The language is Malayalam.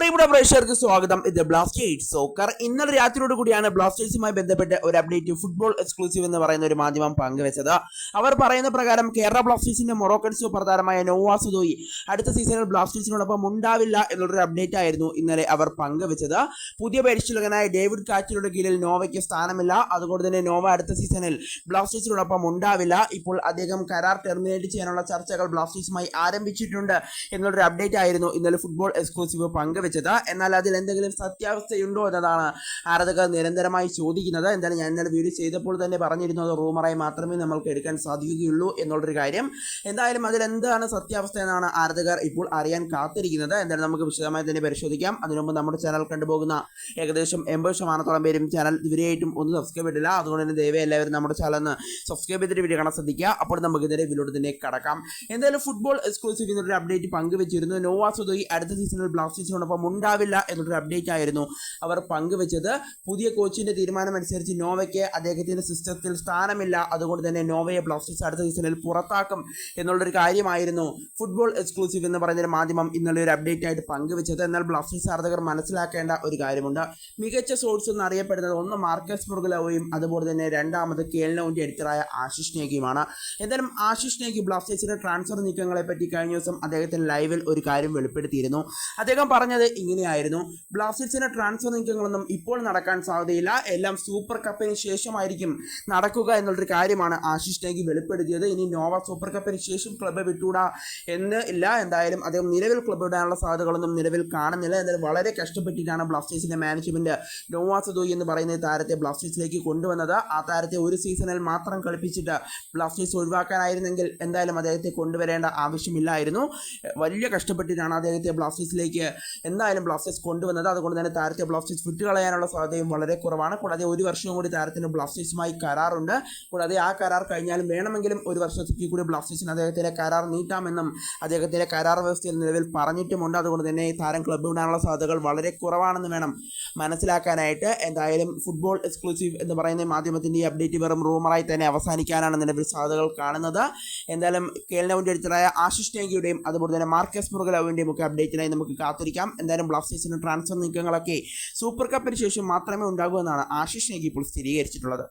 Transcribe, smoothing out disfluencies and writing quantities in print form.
പ്രിയപ്പെട്ട പ്രേക്ഷകർക്ക് സ്വാഗതം. ഇത് ബ്ലാസ്റ്റേഴ്സ് സോക്കർ. ഇന്നലെ രാത്രിയോട് കൂടിയാണ് ബ്ലാസ്റ്റേഴ്സുമായി ബന്ധപ്പെട്ട് ഒരു അപ്ഡേറ്റ് ഫുട്ബോൾ എക്സ്ക്ലൂസീവ് എന്ന് പറയുന്ന ഒരു മാധ്യമം പങ്കുവെച്ചത്. അവർ പറയുന്ന പ്രകാരം കേരള ബ്ലാസ്റ്റേഴ്സിന്റെ മൊറോക്കൻ സൂപ്പർ താരമായ നോവാ സുദോയി അടുത്ത സീസണിൽ ബ്ലാസ്റ്റേഴ്സിനോടൊപ്പം ഉണ്ടാവില്ല എന്നുള്ളൊരു അപ്ഡേറ്റ് ആയിരുന്നു ഇന്നലെ അവർ പങ്കുവെച്ചത്. പുതിയ പരിശീലകനായ ഡേവിഡ് കാച്ചിയുടെ കീഴിൽ നോവയ്ക്ക് സ്ഥാനമില്ല. അതുകൊണ്ട് തന്നെ നോവ അടുത്ത സീസണിൽ ബ്ലാസ്റ്റേഴ്സിനോടൊപ്പം ഉണ്ടാവില്ല. ഇപ്പോൾ അദ്ദേഹം കരാർ ടെർമിനേറ്റ് ചെയ്യാനുള്ള ചർച്ചകൾ ബ്ലാസ്റ്റേഴ്സുമായി ആരംഭിച്ചിട്ടുണ്ട് എന്നുള്ളൊരു അപ്ഡേറ്റ് ആയിരുന്നു ഇന്നലെ ഫുട്ബോൾ എക്സ്ക്ലൂസീവ് പങ്കുവെച്ചത്. എന്നാൽ അതിൽ എന്തെങ്കിലും സത്യാവസ്ഥയുണ്ടോ എന്നതാണ് ആരാധകർ നിരന്തരമായി ചോദിക്കുന്നത്. എന്തായാലും ഞാൻ ഇന്നലെ വീഡിയോ ചെയ്തപ്പോൾ തന്നെ പറഞ്ഞിരുന്നത് റൂമറായി മാത്രമേ നമ്മൾക്ക് എടുക്കാൻ സാധിക്കുകയുള്ളൂ എന്നുള്ളൊരു കാര്യം. എന്തായാലും അതിലെന്താണ് സത്യാവസ്ഥ എന്നാണ് ആരാധകർ ഇപ്പോൾ അറിയാൻ കാത്തിരിക്കുന്നത്. എന്തായാലും നമുക്ക് വിശദമായി തന്നെ പരിശോധിക്കാം. അതിനുമുമ്പ് നമ്മുടെ ചാനൽ കണ്ടുപോകുന്ന ഏകദേശം 80% പേരും ചാനൽ ഇതുവരെയായിട്ടും ഒന്ന് സബ്സ്ക്രൈബ് ചെയ്തില്ല. അതുകൊണ്ട് തന്നെ ദയവായി എല്ലാവരും നമ്മുടെ ചാനൽ ഒന്ന് സബ്സ്ക്രൈബ് ചെയ്തിട്ട് വീഡിയോ കാണാൻ ശ്രദ്ധിക്കുക. അപ്പോൾ നമുക്ക് ഇതിന്റെ വീഡിയോട് തന്നെ കടക്കാം. എന്തായാലും ഫുട്ബോൾ എക്സ്ക്ലൂസീവ് എന്നൊരു അപ്ഡേറ്റ് പങ്കുവെച്ചിരുന്നു. നോവാ സുദോയി അടുത്ത സീസണിൽ ബ്ലാസ്റ്റേഴ്സിനോടൊപ്പം ഉണ്ടാവില്ല എന്നൊരു അപ്ഡേറ്റ് ആയിരുന്നു അവർ പങ്കുവെച്ചത്. പുതിയ കോച്ചിന്റെ തീരുമാനം അനുസരിച്ച് നോവയ്ക്ക് അദ്ദേഹത്തിന്റെ സിസ്റ്റത്തിൽ സ്ഥാനമില്ല. അതുകൊണ്ട് തന്നെ നോവയെ ബ്ലാസ്റ്റേഴ്സ് അടുത്ത സീസണിൽ പുറത്താക്കും എന്നുള്ളൊരു കാര്യമായിരുന്നു ഫുട്ബോൾ എക്സ്ക്ലൂസീവ് എന്ന് പറയുന്ന മാധ്യമം ഇന്നലെ ഒരു അപ്ഡേറ്റ് ആയിട്ട് പങ്കുവെച്ചത്. എന്നാൽ ബ്ലാസ്റ്റേഴ്സ് ആരാധകർ മനസ്സിലാക്കേണ്ട ഒരു കാര്യമുണ്ട്. മികച്ച സോഴ്സ് എന്ന് അറിയപ്പെടുന്നത് ഒന്ന് മാർക്കസ് മുർഗുലോവയും അതുപോലെ തന്നെ രണ്ടാമത് കേൾനൌവിന്റെ എഡിറ്ററായ ആശിഷ് നേഗിയുമാണ്. എന്തായാലും ആശിഷ് നേഗി ബ്ലാസ്റ്റേഴ്സിന്റെ ട്രാൻസ്ഫർ നീക്കങ്ങളെ പറ്റി കഴിഞ്ഞ ദിവസം അദ്ദേഹത്തിന്റെ ലൈവിൽ ഒരു കാര്യം വെളിപ്പെടുത്തിയിരുന്നു. അദ്ദേഹം പറഞ്ഞത് ഇങ്ങനെയായിരുന്നു: ബ്ലാസ്റ്റേഴ്സിന്റെ ട്രാൻസ്ഫർ നീക്കങ്ങളൊന്നും ഇപ്പോൾ നടക്കാൻ സാധ്യതയില്ല, എല്ലാം സൂപ്പർ കപ്പിന് ശേഷമായിരിക്കും നടക്കുക എന്നുള്ളൊരു കാര്യമാണ് ആശിഷ് നേഗി വെളിപ്പെടുത്തിയത്. ഇനി നോവ സൂപ്പർ കപ്പിന് ശേഷം ക്ലബ്ബ് വിട്ടുകൂടാ എന്ന് ഇല്ല. എന്തായാലും അദ്ദേഹം നിലവിൽ ക്ലബ്ബ് വിടാനുള്ള സാധ്യതകളൊന്നും നിലവിൽ കാണുന്നില്ല. എന്തായാലും വളരെ കഷ്ടപ്പെട്ടിട്ടാണ് ബ്ലാസ്റ്റേഴ്സിന്റെ മാനേജ്മെന്റ് നോവാ സുദോയി എന്ന് പറയുന്ന താരത്തെ ബ്ലാസ്റ്റേഴ്സിലേക്ക് കൊണ്ടുവന്നത്. ആ താരത്തെ ഒരു സീസണിൽ മാത്രം കളിപ്പിച്ചിട്ട് ബ്ലാസ്റ്റേഴ്സ് ഒഴിവാക്കാനായിരുന്നെങ്കിൽ എന്തായാലും അദ്ദേഹത്തെ കൊണ്ടുവരേണ്ട ആവശ്യമില്ലായിരുന്നു. വലിയ കഷ്ടപ്പെട്ടിട്ടാണ് അദ്ദേഹത്തെ ബ്ലാസ്റ്റേഴ്സിലേക്ക് എന്തായാലും ബ്ലാസ്റ്റേഴ്സ് കൊണ്ടുവന്നത്. അതുകൊണ്ട് തന്നെ താരത്തെ ബ്ലാസ്റ്റേഴ്സ് വിട്ടുകളയാനുള്ള സാധ്യതയും വളരെ കുറവാണ്. കൂടാതെ ഒരു വർഷവും കൂടി താരത്തിന് ബ്ലാസ്റ്റേഴ്സുമായി കരാറുണ്ട്. കൂടാതെ ആ കരാർ കഴിഞ്ഞാലും വേണമെങ്കിലും ഒരു വർഷത്തേക്ക് കൂടി ബ്ലാസ്റ്റേഴ്സിന് അദ്ദേഹത്തിന്റെ കരാർ നീട്ടാമെന്നും അദ്ദേഹത്തിന്റെ കരാർ വ്യവസ്ഥയിൽ നിലവിൽ പറഞ്ഞിട്ടുമുണ്ട്. അതുകൊണ്ട് തന്നെ താരം ക്ലബ്ബ് വിടാനുള്ള സാധ്യതകൾ വളരെ കുറവാണെന്ന് വേണം മനസ്സിലാക്കാനായിട്ട്. എന്തായാലും ഫുട്ബോൾ എക്സ്ക്ലൂസീവ് എന്ന് പറയുന്ന മാധ്യമത്തിന്റെ ഈ അപ്ഡേറ്റ് വെറും റൂമറായി തന്നെ അവസാനിക്കാനാണ് നിലവിൽ സാധ്യതകൾ കാണുന്നത്. എന്തായാലും കേൾനൌവിന്റെ എഡിറ്ററായ ആശിഷ് നേഗിയുടെയും അതുപോലെ തന്നെ മാർക്കസ് മുർഗുലോവിന്റെയും ഒക്കെ അപ്ഡേറ്റിനായി നമുക്ക് കാത്തിരിക്കാം. എന്തായാലും ബ്ലാസ്റ്റേഴ്സിന്റെ ട്രാൻസ്ഫർ നീക്കങ്ങളൊക്കെ സൂപ്പർ കപ്പിന് ശേഷം മാത്രമേ ഉണ്ടാകൂ എന്നാണ് ആശിഷ് നേഗി ഇപ്പോൾ സ്ഥിരീകരിച്ചിട്ടുള്ളത്.